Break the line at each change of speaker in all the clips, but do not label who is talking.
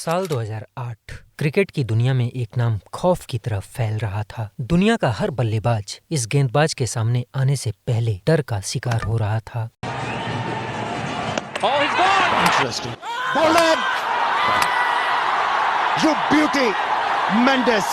साल 2008 क्रिकेट की दुनिया में एक नाम खौफ की तरह फैल रहा था। दुनिया का हर बल्लेबाज इस गेंदबाज के सामने आने से पहले डर का शिकार हो रहा था।
Interesting. Ball in. You beauty, Mendes.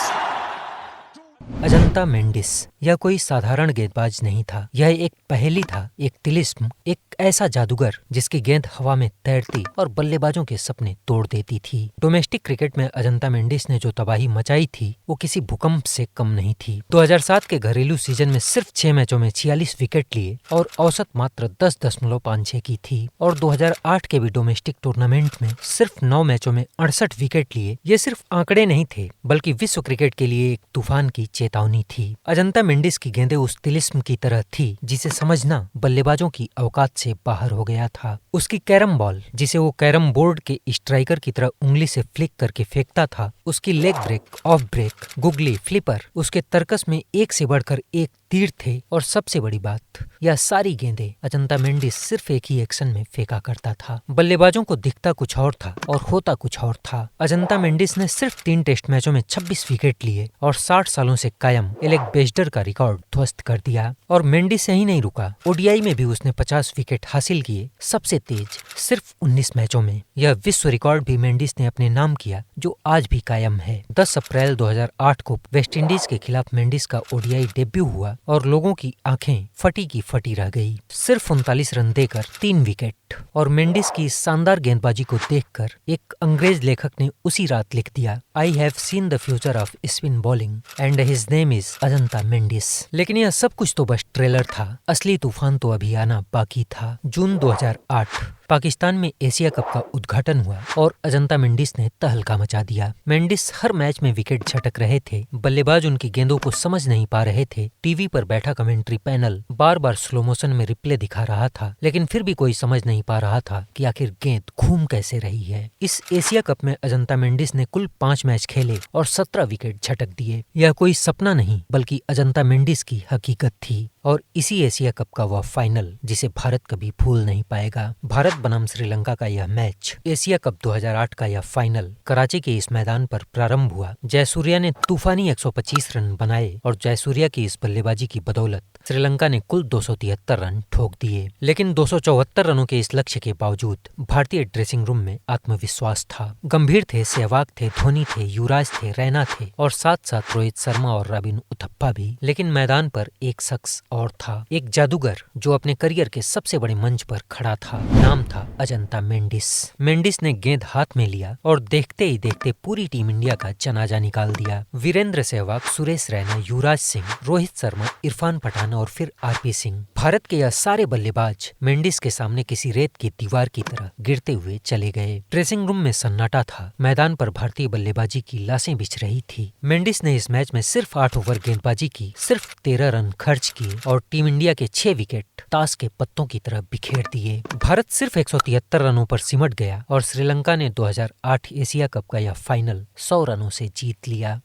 Ajanta Mendis यह कोई साधारण गेंदबाज नहीं था। यह एक पहेली था, एक तिलिस्म, एक ऐसा जादूगर जिसकी गेंद हवा में तैरती और बल्लेबाजों के सपने तोड़ देती थी। डोमेस्टिक क्रिकेट में अजंता मेंडिस ने जो तबाही मचाई थी वो किसी भूकंप से कम नहीं थी। 2007 के घरेलू सीजन में सिर्फ 6 मैचों में 46 विकेट लिए और औसत मात्र 10.56 की थी। और 2008 के भी डोमेस्टिक टूर्नामेंट में सिर्फ 9 मैचों में 68 विकेट लिए। ये सिर्फ आंकड़े नहीं थे बल्कि विश्व क्रिकेट के लिए एक तूफान की चेतावनी थी। अजंता मेंडिस की गेंदें उस तिलिस्म की तरह थी जिसे समझना बल्लेबाजों की औकात से बाहर हो गया था। उसकी कैरम बॉल जिसे वो कैरम बोर्ड के स्ट्राइकर की तरह उंगली से फ्लिक करके फेंकता था, उसकी leg break, off break, googly, flipper, उसके तर्कस में एक से बढ़कर एक तीर थे। और सबसे बड़ी बात, यह सारी गेंदें अजंता मेंडिस सिर्फ एक ही एक्शन में फेंका करता था। बल्लेबाजों को दिखता कुछ और था और होता कुछ और था। अजंता मेंडिस ने सिर्फ 3 टेस्ट मैचों में 26 विकेट लिए और 60 सालों से कायम एलेक बेस्टर का रिकॉर्ड ध्वस्त कर दिया। और मेंडिस यही नहीं रुका, ओडीआई में भी उसने 50 विकेट हासिल किए, सबसे तेज, सिर्फ 19 मैचों में। यह विश्व रिकॉर्ड भी मेंडिस ने अपने नाम किया जो आज भी कायम है। 10 अप्रैल 2008 को वेस्टइंडीज के खिलाफ मेंडिस का ओडीआई डेब्यू हुआ और लोगों की आंखें फटी की फटी रह गई। सिर्फ 39 रन देकर 3 विकेट। और मेंडिस की शानदार गेंदबाजी को देखकर एक अंग्रेज लेखक ने उसी रात लिख दिया, I have seen the future off spin bowling and his name is Ajanta Mendis. लेकिन यह सब कुछ तो बस ट्रेलर था, असली तूफान तो अभी आना बाकी था। जून 2008 पाकिस्तान में एशिया कप का उद्घाटन हुआ और अजंता मेंडिस ने तहलका मचा दिया। मेंडिस हर मैच में विकेट झटक रहे थे, बल्लेबाज उनकी गेंदों को समझ नहीं पा रहे थे। टीवी पर बैठा कमेंट्री पैनल बार बार स्लो मोशन में रिप्ले दिखा रहा था, लेकिन फिर भी कोई समझ नहीं पा रहा था कि आखिर गेंद घूम कैसे रही है। इस एशिया कप में अजंता मेंडिस ने कुल 5 मैच खेले और 17 विकेट झटक दिए। यह कोई सपना नहीं बल्कि अजंता मेंडिस की हकीकत थी। और इसी एशिया कप का वह फाइनल जिसे भारत कभी भूल नहीं पाएगा। भारत बनाम श्रीलंका का यह मैच, एशिया कप 2008 का यह फाइनल कराची के इस मैदान पर प्रारंभ हुआ। जयसूर्या ने तूफानी 125 रन बनाए और जयसूर्या की इस बल्लेबाजी की बदौलत श्रीलंका ने कुल 273 रन ठोक दिए। लेकिन 274 रनों के इस लक्ष्य के बावजूद भारतीय ड्रेसिंग रूम में आत्मविश्वास था। गंभीर थे, सहवाग थे, धोनी थे, युवराज थे, रैना थे और साथ साथ रोहित शर्मा और रॉबिन उथप्पा भी। लेकिन मैदान पर एक शख्स और था, एक जादूगर जो अपने करियर के सबसे बड़े मंच पर खड़ा था। नाम था अजंता मेंडिस। मेंडिस ने गेंद हाथ में लिया और देखते ही देखते पूरी टीम इंडिया का जनाजा निकाल दिया। वीरेंद्र सहवाग, सुरेश रैना, युवराज सिंह, रोहित शर्मा, इरफान पठान और फिर आरपी सिंह। भारत के यह सारे बल्लेबाज मेंडिस के सामने किसी रेत की दीवार की तरह गिरते हुए चले गए। ड्रेसिंग रूम में सन्नाटा था। मैदान पर भारतीय बल्लेबाजी की लाशें बिछ रही थी। मेंडिस ने इस मैच में सिर्फ 8 ओवर गेंदबाजी की, सिर्फ 13 रन खर्च किए और टीम इंडिया के 6 विकेट ताश के पत्तों की तरह बिखेर दिए। भारत सिर्फ 173 रनों पर सिमट गया और श्रीलंका ने 2008 एशिया कप का यह फाइनल 100 रनों से जीत लिया।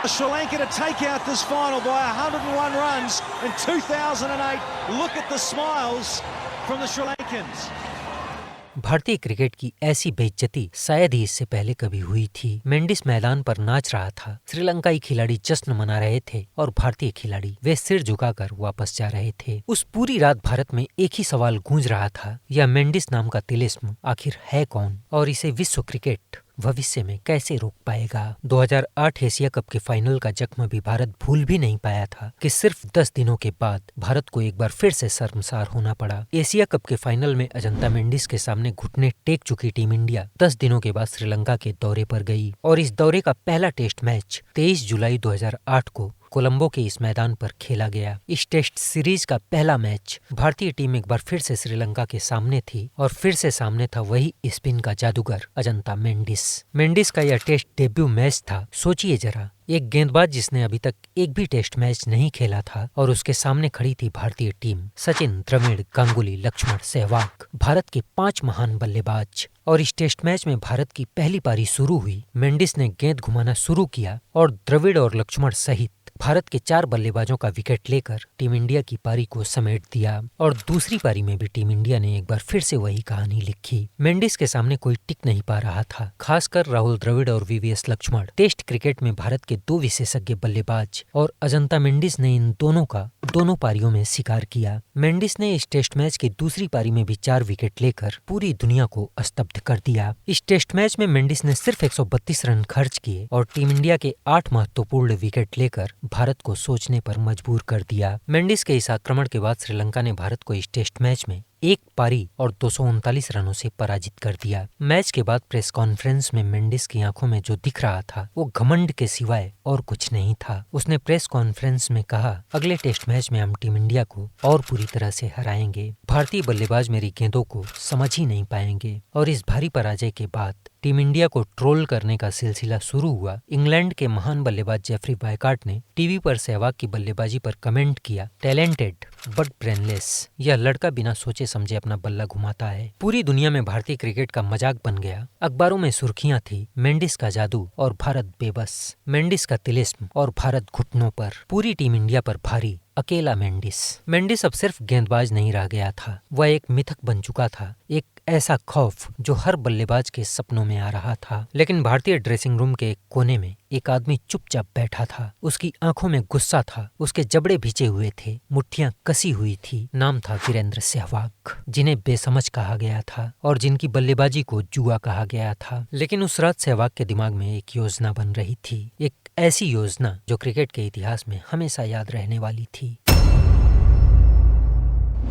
Sri Lanka to take out this final by 101 runs in 2008. Look at the smiles from the Sri Lankans.
भारतीय क्रिकेट की ऐसी बेइज्जती शायद ही इससे पहले कभी हुई थी। मेंडिस मैदान पर नाच रहा था, श्रीलंकाई खिलाड़ी जश्न मना रहे थे और भारतीय खिलाड़ी वे सिर झुकाकर वापस जा रहे थे। उस पूरी रात भारत में एक ही सवाल गूंज रहा था, यह मेंडिस नाम का तिलिस्म आखिर है कौन और इसे विश्व क्रिकेट भविष्य में कैसे रोक पाएगा। 2008 एशिया कप के फाइनल का जख्म भी भारत भूल भी नहीं पाया था कि सिर्फ 10 दिनों के बाद भारत को एक बार फिर से शर्मसार होना पड़ा। एशिया कप के फाइनल में अजंता मेंडिस के सामने घुटने टेक चुकी टीम इंडिया 10 दिनों के बाद श्रीलंका के दौरे पर गई और इस दौरे का पहला टेस्ट मैच 23 जुलाई 2008 को कोलंबो के इस मैदान पर खेला गया। इस टेस्ट सीरीज का पहला मैच भारतीय टीम एक बार फिर से श्रीलंका के सामने थी और फिर से सामने था वही स्पिन का जादूगर अजंता मेंडिस। मेंडिस का यह टेस्ट डेब्यू मैच था। सोचिए जरा, एक गेंदबाज जिसने अभी तक एक भी टेस्ट मैच नहीं खेला था और उसके सामने खड़ी थी भारतीय टीम, सचिन, द्रविड़, गांगुली, लक्ष्मण, सहवाग, भारत के 5 महान बल्लेबाज। और इस टेस्ट मैच में भारत की पहली पारी शुरू हुई। मेंडिस ने गेंद घुमाना शुरू किया और द्रविड़ और लक्ष्मण सहित भारत के 4 बल्लेबाजों का विकेट लेकर टीम इंडिया की पारी को समेट दिया और दूसरी पारी में भी टीम इंडिया ने एक बार फिर से वही कहानी लिखी। मेंडिस के सामने कोई टिक नहीं पा रहा था, खासकर राहुल द्रविड़ और वीवीएस लक्ष्मण। टेस्ट क्रिकेट में भारत के 2 विशेषज्ञ बल्लेबाज और अजंता मेंडिस ने इन दोनों का दोनों पारियों में शिकार किया। मेंडिस ने इस टेस्ट मैच की दूसरी पारी में भी 4 विकेट लेकर पूरी दुनिया को स्तब्ध कर दिया। इस टेस्ट मैच में मेंडिस ने सिर्फ 132 रन खर्च किए और टीम इंडिया के 8 महत्वपूर्ण विकेट लेकर भारत को सोचने पर मजबूर कर दिया। मेंडिस के इस आक्रमण के बाद श्रीलंका ने भारत को इस टेस्ट मैच में 1 पारी और 239 रनों से पराजित कर दिया। मैच के बाद प्रेस कॉन्फ्रेंस में मेंडिस की आंखों में जो दिख रहा था वो घमंड के सिवाय और कुछ नहीं था। उसने प्रेस कॉन्फ्रेंस में कहा, अगले टेस्ट मैच में हम टीम इंडिया को और पूरी तरह से हराएंगे। भारतीय बल्लेबाज मेरी गेंदों को समझ ही नहीं पाएंगे। और इस भारी पराजय के बाद टीम इंडिया को ट्रोल करने का सिलसिला शुरू हुआ। इंग्लैंड के महान बल्लेबाज जेफरी बायकार्ट ने टीवी पर सहवाग की बल्लेबाजी पर कमेंट किया, टैलेंटेड बट ब्रेनलेस। यह लड़का बिना सोचे समझे अपना बल्ला घुमाता है। पूरी दुनिया में भारतीय क्रिकेट का मजाक बन गया। अखबारों में सुर्खियां थी, मेंडिस का जादू और भारत बेबस, मेंडिस का तिलिस्म और भारत घुटनों पर। पूरी टीम इंडिया पर भारी अकेला मेंडिस अब सिर्फ गेंदबाज नहीं रह गया था, वह एक मिथक बन चुका था, एक ऐसा खौफ जो हर बल्लेबाज के सपनों में आ रहा था। लेकिन भारतीय ड्रेसिंग रूम के एक कोने में एक आदमी चुपचाप बैठा था। उसकी आंखों में गुस्सा था, उसके जबड़े भिजे हुए थे, मुट्ठियां कसी हुई थी। नाम था वीरेंद्र सहवाग, जिन्हें बेसमझ कहा गया था और जिनकी बल्लेबाजी को जुआ कहा गया था। लेकिन उस रात सहवाग के दिमाग में एक योजना बन रही थी, एक ऐसी योजना जो क्रिकेट के इतिहास में हमेशा याद रहने वाली थी।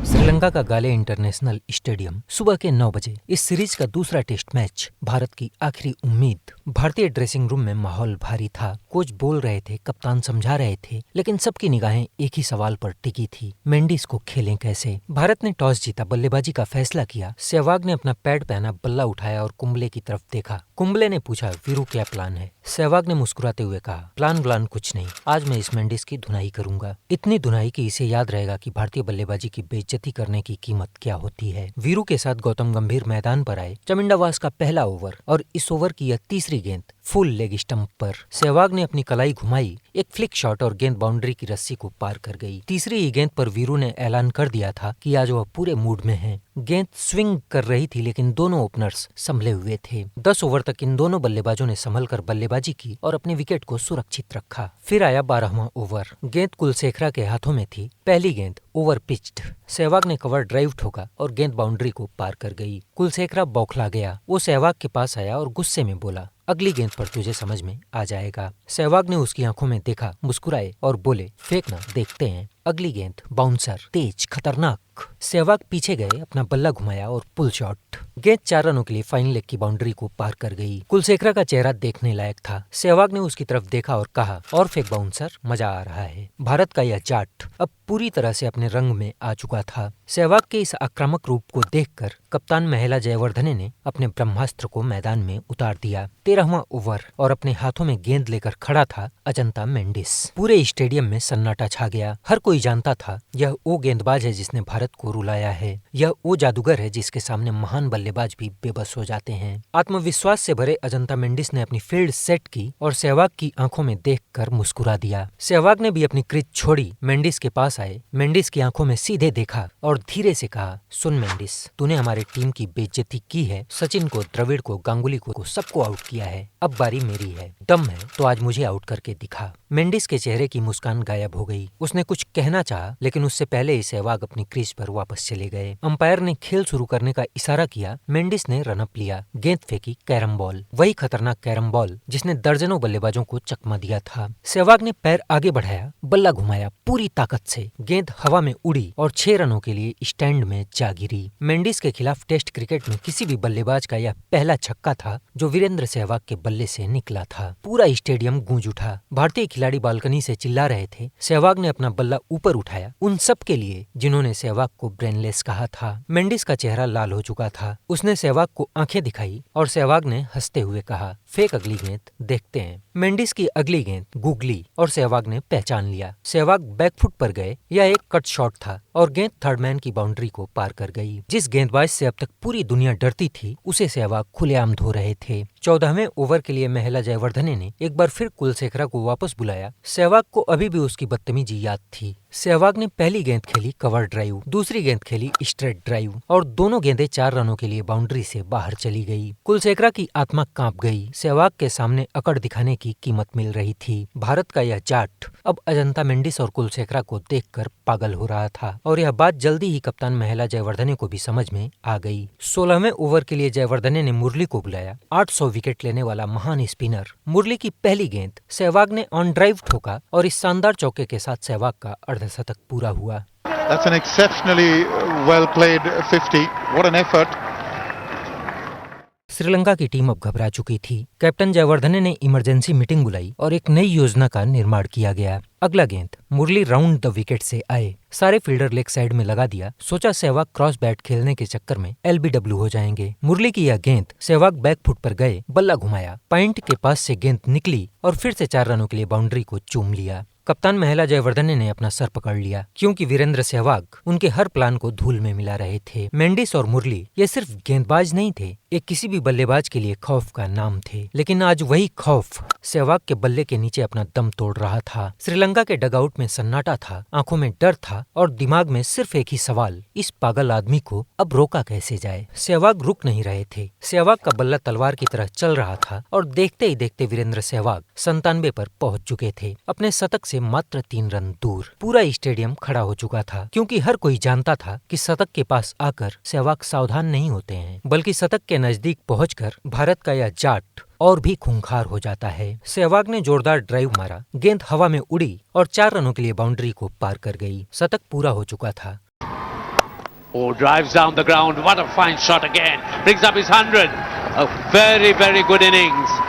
श्रीलंका का गाले इंटरनेशनल स्टेडियम, सुबह के 9 बजे। इस सीरीज का दूसरा टेस्ट मैच, भारत की आखिरी उम्मीद। भारतीय ड्रेसिंग रूम में माहौल भारी था। कोच बोल रहे थे, कप्तान समझा रहे थे, लेकिन सबकी निगाहें एक ही सवाल पर टिकी थी, मेंडिस को खेलें कैसे। भारत ने टॉस जीता, बल्लेबाजी का फैसला किया। सहवाग ने अपना पैड पहना, बल्ला उठाया और कुंबले की तरफ देखा। कुंबले ने पूछा, वीरू क्या प्लान है? सहवाग ने मुस्कुराते हुए कहा, प्लान कुछ नहीं, आज मैं इस मेंडिस की धुनाई करूंगा। इतनी धुनाई कि इसे याद रहेगा कि भारतीय बल्लेबाजी की बेइज्जती करने की कीमत क्या होती है। वीरू के साथ गौतम गंभीर मैदान पर आए। चमिंडावास का पहला ओवर और इस ओवर की यह तीसरी गेंद फुल लेग स्टंप पर। सहवाग ने अपनी कलाई घुमाई, एक फ्लिक शॉट और गेंद बाउंड्री की रस्सी को पार कर गई। तीसरी ही गेंद पर वीरू ने ऐलान कर दिया था कि आज वह पूरे मूड में है। गेंद स्विंग कर रही थी, लेकिन दोनों ओपनर्स संभले हुए थे। 10 ओवर तक इन दोनों बल्लेबाजों ने संभल कर बल्लेबाजी की और अपने विकेट को सुरक्षित रखा। फिर आया 12वां ओवर। गेंद कुलशेखरा के हाथों में थी। पहली गेंद ओवर पिच्ड। सहवाग ने कवर ड्राइव ठोका और गेंद बाउंड्री को पार कर गई। कुलशेखरा बौखला गया। वो सहवाग के पास आया और गुस्से में बोला, अगली गेंद पर तुझे समझ में आ जाएगा। सहवाग ने उसकी आंखों में देखा, मुस्कुराए और बोले, फेंकना, देखते हैं। अगली गेंद बाउंसर, तेज, खतरनाक। सहवाग पीछे गए, अपना बल्ला घुमाया और पुल शॉट। गेंद 4 रनों के लिए फाइन लेग की बाउंड्री को पार कर गई। कुलशेखरा का चेहरा देखने लायक था। सहवाग ने उसकी तरफ देखा और कहा, और फेंक बाउंसर, मजा आ रहा है। भारत का यह जाट अब पूरी तरह से अपने रंग में आ चुका था। सहवाग के इस आक्रामक रूप को देखकर कप्तान महिला जयवर्धने ने अपने ब्रह्मास्त्र को मैदान में उतार दिया। 13वां ओवर और अपने हाथों में गेंद लेकर खड़ा था अजंता मेंडिस। पूरे स्टेडियम में सन्नाटा छा गया। हर कोई जानता था, यह वो गेंदबाज है जिसने भारत को रुलाया है। यह वो जादूगर है जिसके सामने महान बल्लेबाज भी बेबस हो जाते हैं। आत्मविश्वास से भरे अजंता मेंडिस ने अपनी फील्ड सेट की और सहवाग की आंखों में देखकर मुस्कुरा दिया। सहवाग ने भी अपनी क्रीज छोड़ी, मेंडिस के पास आए, मेंडिस की आंखों में सीधे देखा और धीरे से कहा, सुन मेंडिस, तूने हमारे टीम की बेइज्जती की है। सचिन को, द्रविड़ को, गांगुली को सबको आउट किया है। अब बारी मेरी है। दम है तो आज मुझे आउट करके दिखा। मेंडिस के चेहरे की मुस्कान गायब हो गई। उसने कुछ कहना चाहा, लेकिन उससे पहले ही सहवाग अपनी क्रीज पर वापस चले गए। अंपायर ने खेल शुरू करने का इशारा किया। मेंडिस ने रनअप लिया। गेंद फेंकी, कैरम बॉल, वही खतरनाक कैरम बॉल जिसने दर्जनों बल्लेबाजों को चकमा दिया था। सहवाग ने पैर आगे बढ़ाया, बल्ला घुमाया पूरी ताकत से। गेंद हवा में उड़ी और 6 रनों के लिए स्टैंड में जा गिरी। मेंडिस के खिलाफ टेस्ट क्रिकेट में किसी भी बल्लेबाज का यह पहला छक्का था जो वीरेंद्र सहवाग के बल्ले से निकला था। पूरा स्टेडियम गूंज उठा। भारतीय खिलाड़ी बालकनी से चिल्ला रहे थे। सहवाग ने अपना बल्ला ऊपर उठाया, उन सब के लिए जिन्होंने सहवाग को ब्रेनलेस कहा था। मेंडिस का चेहरा लाल हो चुका था। उसने सहवाग को आंखें दिखाई और सहवाग ने हंसते हुए कहा, फेक अगली गेंद देखते हैं। मेंडिस की अगली गेंद गूगली और सहवाग ने पहचान लिया। सहवाग बैकफुट पर गए। यह एक कट शॉट था और गेंद थर्ड मैन की बाउंड्री को पार कर गई। जिस गेंदबाज से अब तक पूरी दुनिया डरती थी उसे सहवाग खुलेआम धो रहे थे। 14वें ओवर के लिए महिला जयवर्धने ने एक बार फिर कुलशेखरा को वापस बुलाया। सहवाग को अभी भी उसकी बदतमीजी याद थी। सहवाग ने पहली गेंद खेली कवर ड्राइव, दूसरी गेंद खेली स्ट्रेट ड्राइव और दोनों गेंदें 4 रनों के लिए बाउंड्री से बाहर चली गई। कुलशेखरा की आत्मा कांप गई। सहवाग के सामने अकड़ दिखाने की कीमत मिल रही थी। भारत का यह जाट अब अजंता मेंडिस और कुलशेखरा को देखकर पागल हो रहा था और यह बात जल्दी ही कप्तान महिला जयवर्धने को भी समझ में आ गई। 16वें ओवर के लिए जयवर्धने ने मुरली को बुलाया। 800 विकेट लेने वाला महान स्पिनर मुरली की पहली गेंद सहवाग ने ऑन ड्राइव ठोका और इस शानदार चौके के साथ सहवाग का अर्धशतक पूरा हुआ।
That's an exceptionally well played 50. What an effort.
Sri Lanka की टीम अब घबरा चुकी थी। कैप्टन जयवर्धने ने इमरजेंसी मीटिंग बुलाई और एक नई योजना का निर्माण किया गया। अगला गेंद मुरली राउंड द विकेट से आए, सारे फील्डर लेग साइड में लगा दिया। सोचा सहवाग क्रॉस बैट खेलने के चक्कर में LBW हो जाएंगे। मुरली की यह गेंद सहवाग बैक फुट पर गए, बल्ला घुमाया, पॉइंट के पास से गेंद निकली और फिर से 4 रनों के लिए बाउंड्री को चूम लिया। कप्तान महिला जयवर्धने ने अपना सर पकड़ लिया क्योंकि वीरेंद्र सहवाग उनके हर प्लान को धूल में मिला रहे थे। मेंडिस और मुरली ये सिर्फ गेंदबाज नहीं थे, ये किसी भी बल्लेबाज के लिए खौफ का नाम थे। लेकिन आज वही खौफ सहवाग के बल्ले के नीचे अपना दम तोड़ रहा था। श्रीलंका के डगआउट में सन्नाटा था, आंखों में डर था और दिमाग में सिर्फ एक ही सवाल, इस पागल आदमी को अब रोका कैसे जाए। सहवाग रुक नहीं रहे थे। सहवाग का बल्ला तलवार की तरह चल रहा था और देखते ही देखते वीरेंद्र सहवाग 97 पर पहुंच चुके थे, अपने शतक से मात्र 3 रन दूर। पूरा स्टेडियम खड़ा हो चुका था क्योंकि हर कोई जानता था कि शतक के पास आकर सहवाग सावधान नहीं होते हैं, बल्कि शतक के नजदीक पहुंचकर भारत का यह जाट और भी खूंखार हो जाता है। सहवाग ने जोरदार ड्राइव मारा, गेंद हवा में उड़ी और 4 रनों के लिए बाउंड्री को पार कर गई। शतक पूरा हो चुका था।
Oh, drives down the ground. What a fine shot again. Brings up his 100. A very, very good innings.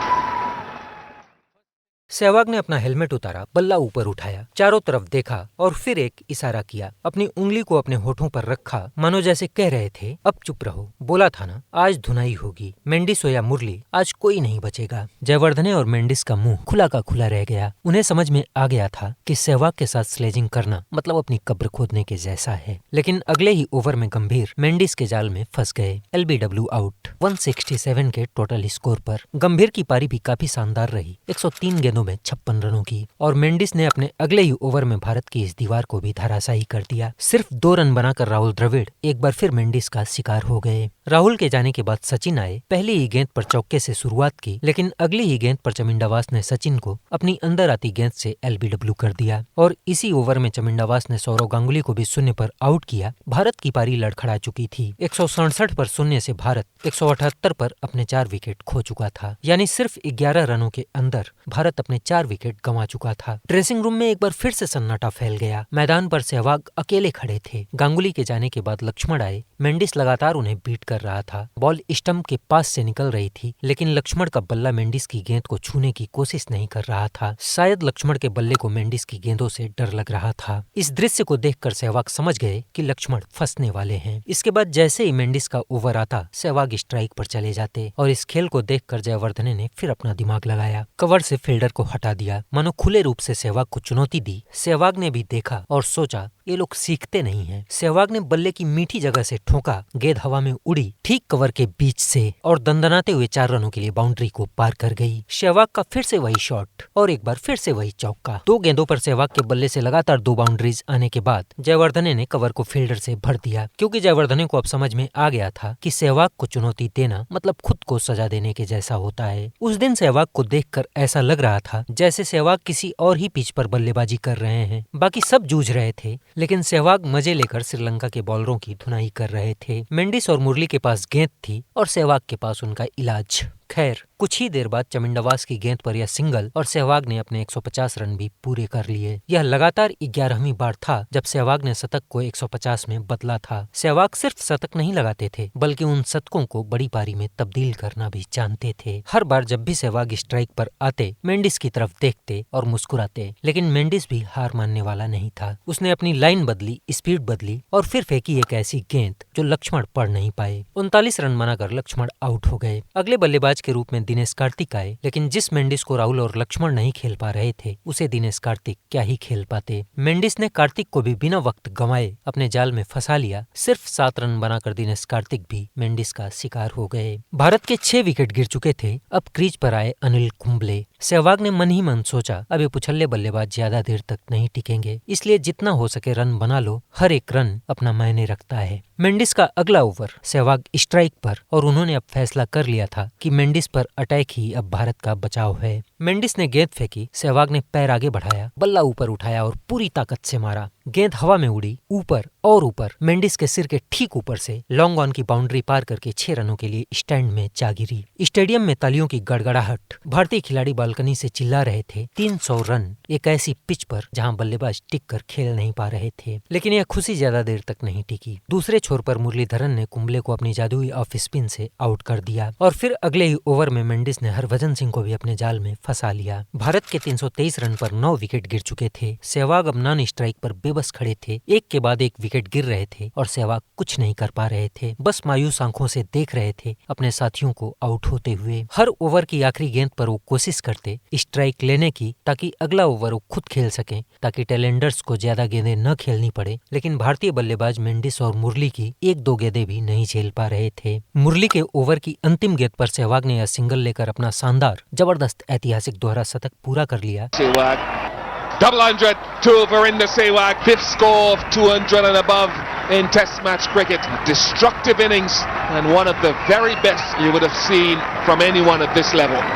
Sehwag ने अपना हेलमेट उतारा, बल्ला ऊपर उठाया, चारों तरफ देखा और फिर एक इशारा किया। अपनी उंगली को अपने होठों पर रखा, मानो जैसे कह रहे थे अब चुप रहो। बोला था ना, आज धुनाई होगी। मेंडिस हो या मुरली, आज कोई नहीं बचेगा। जयवर्धने और मेंडिस का मुंह खुला का खुला रह गया। उन्हें समझ में आ गया था कि सहवाग के साथ स्लेजिंग करना मतलब अपनी कब्र खोदने के जैसा है। लेकिन अगले ही ओवर में गंभीर मेंडिस के जाल में फंस गए। LBW out. 167 के टोटल स्कोर पर गंभीर की पारी भी काफी शानदार रही, 103 गेंदों में 56 रनों की, और मेंडिस ने अपने अगले ही ओवर में भारत की इस दीवार को भी धराशायी कर दिया। सिर्फ 2 रन बनाकर राहुल द्रविड़ एक बार फिर मेंडिस का शिकार हो गए। राहुल के जाने के बाद सचिन आए। पहली ही गेंद पर चौके से शुरुआत की, लेकिन अगली ही गेंद पर चमिंडावास ने सचिन को अपनी अंदर आती गेंद से LBW कर दिया और इसी ओवर में चमिंडावास ने सौरव गांगुली को भी शून्य पर आउट किया। भारत की पारी लड़खड़ा चुकी थी। 167 पर शून्य से भारत 178 पर अपने 4 विकेट खो चुका था, यानी सिर्फ 11 रनों के अंदर भारत अपने 4 विकेट गंवा चुका था। ड्रेसिंग रूम में एक बार फिर से सन्नाटा फैल गया। मैदान पर सहवाग अकेले खड़े थे। गांगुली के जाने के बाद लक्ष्मण आए। मेंडिस लगातार उन्हें बीट कर रहा था। बॉल स्टंप के पास से निकल रही थी, लेकिन लक्ष्मण का बल्ला मेंडिस की गेंद को छूने की कोशिश नहीं कर रहा था। शायद लक्ष्मण के बल्ले को मेंडिस की गेंदों से डर लग रहा था। इस दृश्य को देखकर सहवाग समझ गए कि लक्ष्मण फंसने वाले हैं। इसके बाद जैसे ही मेंडिस का ओवर आता, सहवाग स्ट्राइक पर चले जाते और इस खेल को देखकर जयवर्धने ने फिर अपना दिमाग लगाया। कवर से फील्डर को हटा दिया, मानो खुले रूप से सहवाग को चुनौती दी। सहवाग ने भी देखा और सोचा ये लोग सीखते नहीं हैं। सहवाग ने बल्ले की मीठी जगह से ठोका, गेंद हवा में उड़ी ठीक कवर के बीच से और दंदनाते हुए 4 रनों के लिए बाउंड्री को पार कर गई। सहवाग का फिर से वही शॉट और एक बार फिर से वही चौका। 2 गेंदों पर सहवाग के बल्ले से लगातार 2 बाउंड्रीज आने के बाद जयवर्धने ने कवर को फील्डर से भर दिया, क्योंकि जयवर्धने को अब समझ में आ गया था कि सहवाग को चुनौती देना मतलब खुद को सजा देने के जैसा होता है। उस दिन सहवाग को देखकर ऐसा लग रहा था जैसे सहवाग किसी और ही पिच पर बल्लेबाजी कर रहे हैं। बाकी सब जूझ रहे थे, लेकिन सहवाग मजे लेकर श्रीलंका के बॉलरों की धुनाई कर रहे थे। मेंडिस और मुरली के पास गेंद थी और सहवाग के पास उनका इलाज। खैर, कुछ ही देर बाद चमिंडावास की गेंद पर यह सिंगल और सहवाग ने अपने 150 रन भी पूरे कर लिए। यह लगातार 11वीं बार था जब सहवाग ने शतक को 150 में बदला था। सहवाग सिर्फ शतक नहीं लगाते थे, बल्कि उन शतकों को बड़ी पारी में तब्दील करना भी जानते थे। हर बार जब भी सहवाग स्ट्राइक पर आते, मेंडिस की तरफ देखते और मुस्कुराते, लेकिन मेंडिस भी हार मानने वाला नहीं था। उसने अपनी लाइन बदली, स्पीड बदली और फिर फेंकी एक ऐसी गेंद जो लक्ष्मण पढ़ नहीं पाए। 39 रन बनाकर लक्ष्मण आउट हो गए। अगले बल्लेबाज बल्लेबाज के रूप में दिनेश कार्तिक आए, लेकिन जिस मेंडिस को राहुल और लक्ष्मण नहीं खेल पा रहे थे उसे दिनेश कार्तिक क्या ही खेल पाते। मेंडिस ने कार्तिक को भी बिना वक्त गंवाए अपने जाल में फंसा लिया। सिर्फ 7 रन बनाकर दिनेश कार्तिक भी मेंडिस का शिकार हो गए। भारत के 6 विकेट गिर चुके थे। अब क्रीज पर आए अनिल कुंबले। सहवाग ने मन ही मन सोचा, अब ये पुछल्ले बल्लेबाज ज्यादा देर तक नहीं टिकेंगे, इसलिए जितना हो सके रन बना लो, हर एक रन अपना मायने रखता है। मेंडिस का अगला ओवर सहवाग स्ट्राइक पर, और उन्होंने अब फैसला कर लिया था कि मेंडिस पर अटैक ही अब भारत का बचाव है। मेंडिस ने गेंद फेंकी, सहवाग ने पैर आगे बढ़ाया, बल्ला ऊपर उठाया और पूरी ताकत से मारा। गेंद हवा में उड़ी ऊपर और ऊपर, मेंडिस के सिर के ठीक ऊपर से लॉन्ग ऑन की बाउंड्री पार करके 6 रनों के लिए स्टैंड में जा गिरी। स्टेडियम में तालियों की गड़गड़ाहट। भारतीय खिलाड़ी बालकनी से चिल्ला रहे थे 300 रन, एक ऐसी पिच पर जहां बल्लेबाज टिक कर खेल नहीं पा रहे थे। लेकिन यह खुशी ज्यादा देर तक नहीं टिकी। दूसरे छोर पर मुरलीधरन ने कुंबले को अपनी जादुई ऑफ स्पिन से आउट कर दिया और फिर अगले ही ओवर में मेंडिस ने हरभजन सिंह को भी अपने जाल में फंसा लिया। भारत के 323 रन पर 9 विकेट गिर चुके थे। सहवाग अब नॉन स्ट्राइक पर बेबस खड़े थे। एक के बाद एक विकेट गिर रहे थे और सहवाग कुछ नहीं कर पा रहे थे, बस मायूस आंखों से देख रहे थे अपने साथियों को आउट होते हुए। हर ओवर की आखिरी गेंद पर वो कोशिश करते स्ट्राइक लेने की, ताकि अगला ओवर वो खुद खेल सकें, ताकि टेलेंडर्स को ज्यादा गेंदें न खेलनी पड़े। लेकिन भारतीय बल्लेबाज मेंडिस और मुरली की 1-2 गेंदें भी नहीं झेल पा रहे थे। मुरली के ओवर की अंतिम गेंद पर सहवाग ने यह सिंगल लेकर अपना शानदार जबरदस्त ऐतिहासिक दोहरा शतक पूरा कर लिया।
Double 100, 2 over in the Sehwag, 5th score of 200 and above in Test match cricket. Destructive innings and one of the very best you would have seen from anyone at this level.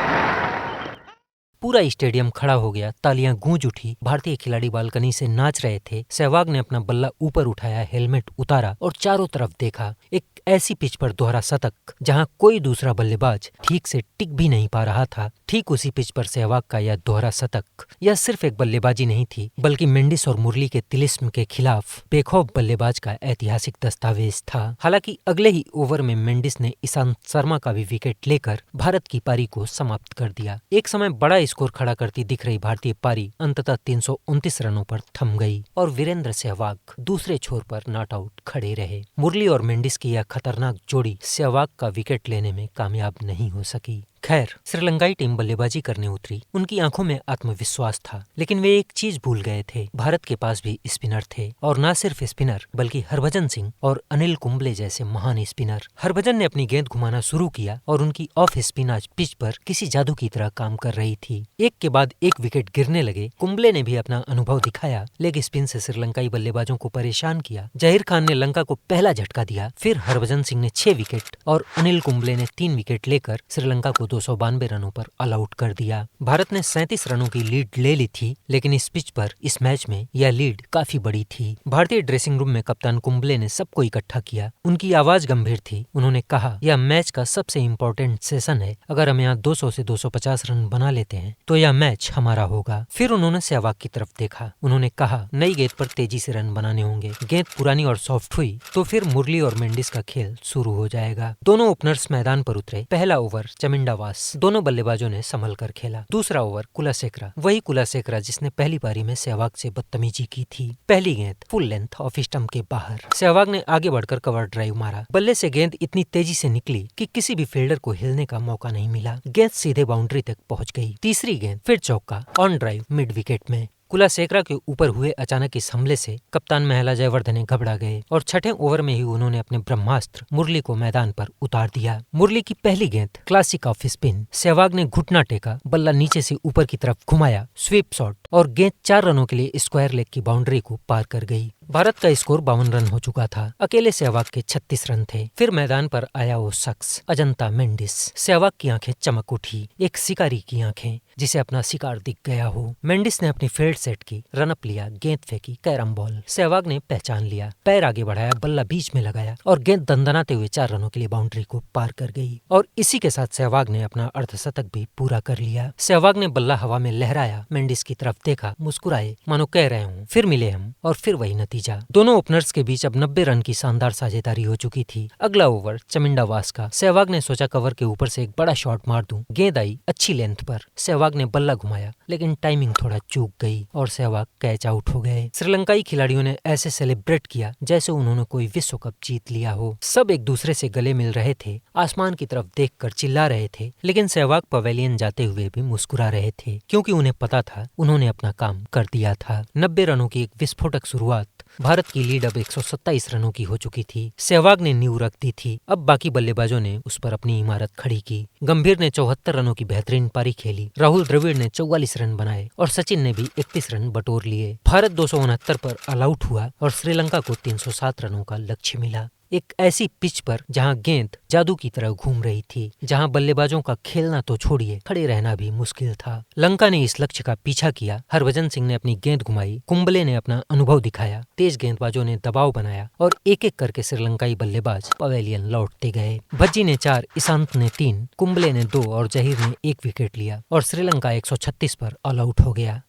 पूरा stadium खड़ा हो गया, तालियां गूंज उठी। भारतीय खिलाड़ी balcony से नाच रहे थे। सहवाग ने अपना बल्ला ऊपर उठाया, हेलमेट उतारा और चारों तरफ देखा। एक ऐसी पिच पर दोहरा शतक जहां कोई दूसरा बल्लेबाज ठीक से टिक भी नहीं पा रहा था। ठीक उसी पिच पर सहवाग का यह दोहरा शतक, यह सिर्फ एक बल्लेबाजी नहीं थी, बल्कि मेंडिस और मुरली के तिलिस्म के खिलाफ बेखौफ बल्लेबाज का ऐतिहासिक दस्तावेज था। हालांकि अगले ही ओवर में मेंडिस ने ईशांत शर्मा का भी विकेट लेकर भारत की पारी को समाप्त कर दिया। एक समय बड़ा स्कोर खड़ा करती दिख रही भारतीय पारी अंततः 329 रनों पर थम गई और वीरेंद्र सहवाग दूसरे छोर पर नॉट आउट खड़े रहे। मुरली और मेंडिस की यह खतरनाक जोड़ी सहवाग का विकेट लेने में कामयाब नहीं हो सकी। खैर, श्रीलंकाई टीम बल्लेबाजी करने उतरी। उनकी आंखों में आत्मविश्वास था, लेकिन वे एक चीज भूल गए थे, भारत के पास भी स्पिनर थे, और न सिर्फ स्पिनर बल्कि हरभजन सिंह और अनिल कुंबले जैसे महान स्पिनर। हरभजन ने अपनी गेंद घुमाना शुरू किया और उनकी ऑफ स्पिन आज पिच पर किसी जादू की तरह काम कर रही थी। एक के बाद एक विकेट गिरने लगे। कुंबले ने भी अपना अनुभव दिखाया, लेग स्पिन से श्रीलंकाई बल्लेबाजों को परेशान किया। जहीर खान ने लंका को पहला झटका दिया, फिर हरभजन सिंह ने 6 विकेट और अनिल कुंबले ने 3 विकेट लेकर श्रीलंका को 292 रनों पर ऑल आउट कर दिया। भारत ने 37 रनों की लीड ले ली थी, लेकिन इस पिच पर इस मैच में यह लीड काफी बड़ी थी। भारतीय ड्रेसिंग रूम में कप्तान कुंबले ने सबको इकट्ठा किया। उनकी आवाज गंभीर थी। उन्होंने कहा, यह मैच का सबसे इम्पोर्टेंट सेशन है। अगर हम यहाँ 200 से 250 रन बना लेते हैं तो यह मैच हमारा होगा। फिर उन्होंने सहवाग की तरफ देखा। उन्होंने कहा, नई गेंद पर तेजी से रन बनाने होंगे। गेंद पुरानी और सॉफ्ट हुई तो फिर मुरली और मेंडिस का खेल शुरू हो जाएगा। दोनों ओपनर्स मैदान पर उतरे। पहला ओवर चमिंडावास दोनों बल्लेबाजों ने संभल कर खेला। दूसरा ओवर कुलशेखरा, वही कुलशेखरा जिसने पहली पारी में सहवाग से बदतमीजी की थी। पहली गेंद फुल लेंथ ऑफ स्टंप के बाहर। सहवाग ने आगे बढ़कर कवर ड्राइव मारा। बल्ले से गेंद इतनी तेजी से निकली कि किसी भी फील्डर को हिलने का मौका नहीं मिला। गेंद सीधे बाउंड्री तक पहुंच गई। तीसरी गेंद फिर चौका ऑन ड्राइव मिड विकेट में। कुलशेखरा के ऊपर हुए अचानक इस हमले से कप्तान महला जयवर्धने घबरा गए और छठे ओवर में ही उन्होंने अपने ब्रह्मास्त्र मुरली को मैदान पर उतार दिया। मुरली की पहली गेंद क्लासिक ऑफ स्पिन। सहवाग ने घुटना टेका, बल्ला नीचे से ऊपर की तरफ घुमाया, स्वीप शॉट और गेंद 4 रनों के लिए स्क्वायर लेग की बाउंड्री को पार कर गई। भारत का स्कोर 52 रन हो चुका था। अकेले सहवाग के 36 रन थे। फिर मैदान पर आया वो शख्स, अजंता मेंडिस। सहवाग की आंखें चमक उठी, एक शिकारी की आंखें जिसे अपना शिकार दिख गया हो। मेंडिस ने अपनी फील्ड सेट की, रनअप लिया, गेंद फेंकी, कैरम बॉल। सहवाग ने पहचान लिया, पैर आगे बढ़ाया, बल्ला बीच में लगाया और गेंद दंदनाते हुए 4 रनों के लिए बाउंड्री को पार कर गई। और इसी के साथ सहवाग ने अपना अर्धशतक भी पूरा कर लिया। सहवाग ने बल्ला हवा में लहराया, मेंडिस की तरफ देखा, मुस्कुराए, मानो कह रहे हूँ फिर मिले हम, और फिर वही नतीजा। नतीजा। दोनों ओपनर्स के बीच अब 90 रन की शानदार साझेदारी हो चुकी थी। अगला ओवर चमिंडा वास का। सहवाग ने सोचा कवर के ऊपर से एक बड़ा शॉट मार दूं। गेंद आई अच्छी लेंथ पर। सहवाग ने बल्ला घुमाया लेकिन टाइमिंग थोड़ा चूक गई और सहवाग कैच आउट हो गए। श्रीलंकाई खिलाड़ियों ने ऐसे सेलिब्रेट किया जैसे उन्होंने कोई विश्व कप जीत लिया हो। सब एक दूसरे से गले मिल रहे थे, आसमान की तरफ देखकर चिल्ला रहे थे, लेकिन सहवाग पवेलियन जाते हुए भी मुस्कुरा रहे थे क्योंकि उन्हें पता था उन्होंने अपना काम कर दिया था। 90 रनों की एक विस्फोटक शुरुआत। भारत की लीड अब 127 रनों की हो चुकी थी। सहवाग ने नींव रख दी थी। अब बाकी बल्लेबाजों ने उस पर अपनी इमारत खड़ी की। गंभीर ने 74 रनों की बेहतरीन पारी खेली। राहुल द्रविड़ ने 44 रन बनाए और सचिन ने भी 31 रन बटोर लिए। भारत 269 पर ऑल आउट हुआ और श्रीलंका को 307 रनों का लक्ष्य मिला। एक ऐसी पिच पर जहां गेंद जादू की तरह घूम रही थी, जहां बल्लेबाजों का खेलना तो छोड़िए खड़े रहना भी मुश्किल था। लंका ने इस लक्ष्य का पीछा किया। हरभजन सिंह ने अपनी गेंद घुमाई, कुंबले ने अपना अनुभव दिखाया, तेज गेंदबाजों ने दबाव बनाया और एक एक करके श्रीलंकाई बल्लेबाज पवेलियन लौटते गए। भज्जी ने 4, ईशांत ने 3, कुंबले ने 2 और जहीर ने 1 विकेट लिया और श्रीलंका 136 पर ऑल आउट हो गया।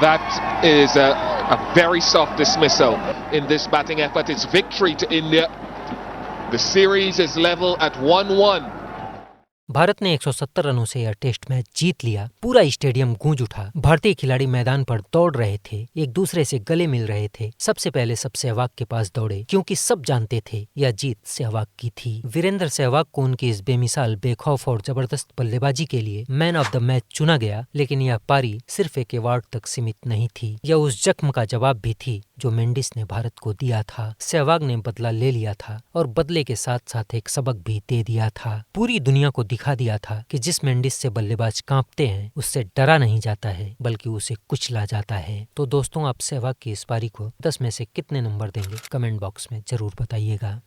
That is a very soft dismissal in this batting effort. It's victory to India. The series is level at 1-1.
Bharat ने 170 रनों से यह टेस्ट मैच जीत लिया। पूरा स्टेडियम गूंज उठा। भारतीय खिलाड़ी मैदान पर दौड़ रहे थे, एक दूसरे से गले मिल रहे थे। सबसे पहले सब सहवाग के पास दौड़े क्योंकि सब जानते थे यह जीत सहवाग की थी। वीरेंद्र सहवाग को उनकी इस बेमिसाल, बेखौफ और जबरदस्त बल्लेबाजी के लिए मैन ऑफ द मैच चुना गया, लेकिन यह पारी सिर्फ एक अवार्ड तक सीमित नहीं थी। यह उस जख्म का जवाब भी थी जो मेंडिस ने भारत को दिया था। सहवाग ने बदला ले लिया था और बदले के साथ साथ एक सबक भी दे दिया था। पूरी दुनिया को दिखा दिया था कि जिस मेंडिस से बल्लेबाज कांपते हैं उससे डरा नहीं जाता है बल्कि उसे कुचला जाता है। तो दोस्तों, आप सहवाग की इस पारी को 10 में से कितने नंबर देंगे कमेंट बॉक्स में जरूर बताइएगा।